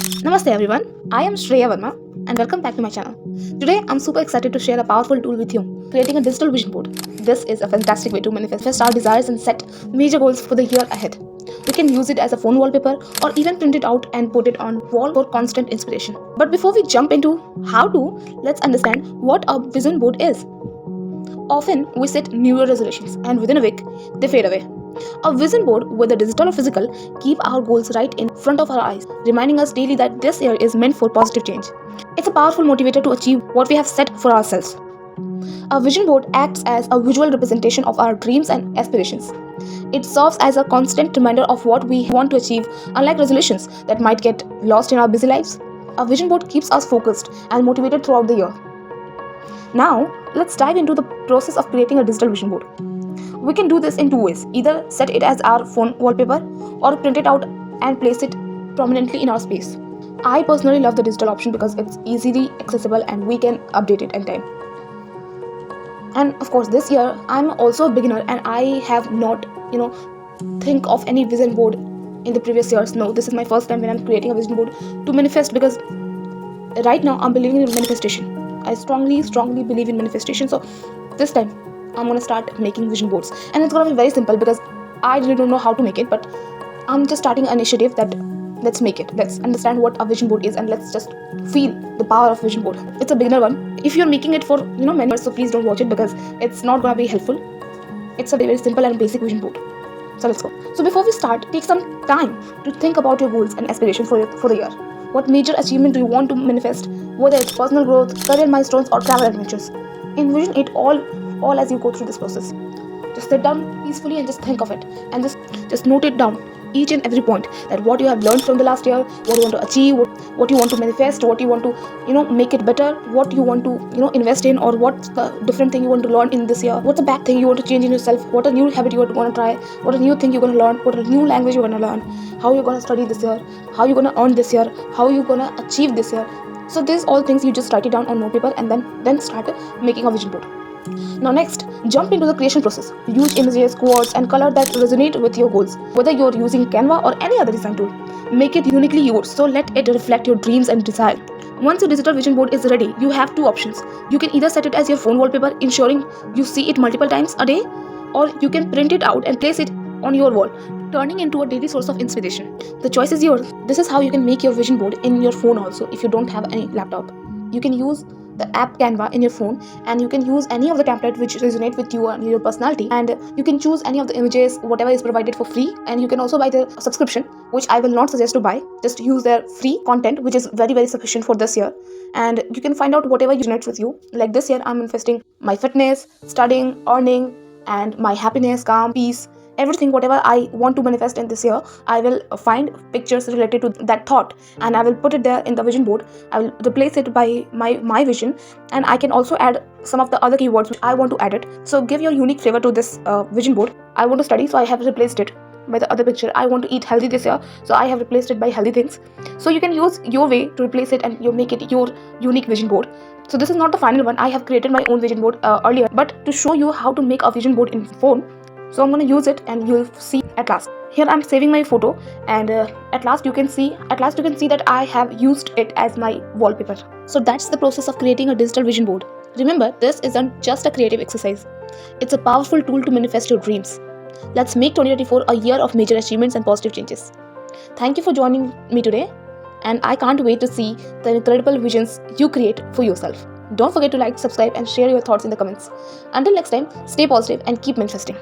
Namaste everyone, I am Shreya Verma and welcome back to my channel. Today I'm super excited to share a powerful tool with you, creating a digital vision board. This is a fantastic way to manifest our desires and set major goals for the year ahead. We can use it as a phone wallpaper or even print it out and put it on wall for constant inspiration. But before we jump into how to, let's understand what a vision board is. Often we set New Year resolutions and within a week they fade away. A vision board, whether digital or physical, keep our goals right in front of our eyes, reminding us daily that this year is meant for positive change. It's a powerful motivator to achieve what we have set for ourselves. A vision board acts as a visual representation of our dreams and aspirations. It serves as a constant reminder of what we want to achieve, unlike resolutions that might get lost in our busy lives. A vision board keeps us focused and motivated throughout the year. Now, let's dive into the process of creating a digital vision board. We can do this in two ways. Either set it as our phone wallpaper or print it out and place it prominently in our space. I personally love the digital option because it's easily accessible and we can update it anytime. And of course, this year I'm also a beginner and I have not, think of any vision board in the previous years. No, this is my first time when I'm creating a vision board to manifest, because right now I'm believing in manifestation. I strongly believe in manifestation. So this time I'm gonna start making vision boards, and it's gonna be very simple because I really don't know how to make it, but I'm just starting an initiative that let's make it. Let's understand what a vision board is and let's just feel the power of vision board. It's a beginner one. If you're making it for many years, so please don't watch it because it's not gonna be helpful. It's a very simple and basic vision board. So let's go. So before we start, take some time to think about your goals and aspirations for the year. What major achievement do you want to manifest? Whether it's personal growth, career milestones, or travel adventures. Envision it all as you go through this process. Just sit down peacefully and just think of it, and just note it down, each and every point, that what you have learned from the last year, what you want to achieve, what you want to manifest, what you want to make it better, what you want to invest in, or what's the different thing you want to learn in this year, what's the bad thing you want to change in yourself, what a new habit you want to try, what a new thing you're going to learn, what a new language you're going to learn, how you're going to study this year, how you're going to earn this year, how you're going to achieve this year. So these all things you just write it down on notepaper and then start making a vision board. Now next, jump into the creation process. Use images, quotes and color that resonate with your goals. Whether you're using Canva or any other design tool, make it uniquely yours, so let it reflect your dreams and desire. Once your digital vision board is ready, you have two options. You can either set it as your phone wallpaper, ensuring you see it multiple times a day, or you can print it out and place it on your wall, turning into a daily source of inspiration. The choice is yours. This is how you can make your vision board in your phone also if you don't have any laptop. You can use the app Canva in your phone, and you can use any of the templates which resonate with you and your personality, and you can choose any of the images, whatever is provided for free, and you can also buy the subscription, which I will not suggest to buy. Just use their free content, which is very sufficient for this year, and you can find out whatever resonates with you. Like this year I'm manifesting my fitness, studying, earning, and my happiness, calm, peace, everything. Whatever I want to manifest in this year, I will find pictures related to that thought and I will put it there in the vision board. I will replace it by my vision, and I can also add some of the other keywords which I want to add it. So give your unique flavor to this vision board. I want to study, so I have replaced it by the other picture. I want to eat healthy this year, so I have replaced it by healthy things. So you can use your way to replace it and you make it your unique vision board. So this is not the final one. I have created my own vision board earlier, but to show you how to make a vision board in phone, so I'm going to use it and you'll see at last. Here I'm saving my photo, and at last you can see that I have used it as my wallpaper. So that's the process of creating a digital vision board. Remember, this isn't just a creative exercise. It's a powerful tool to manifest your dreams. Let's make 2024 a year of major achievements and positive changes. Thank you for joining me today, and I can't wait to see the incredible visions you create for yourself. Don't forget to like, subscribe and share your thoughts in the comments. Until next time, stay positive and keep manifesting.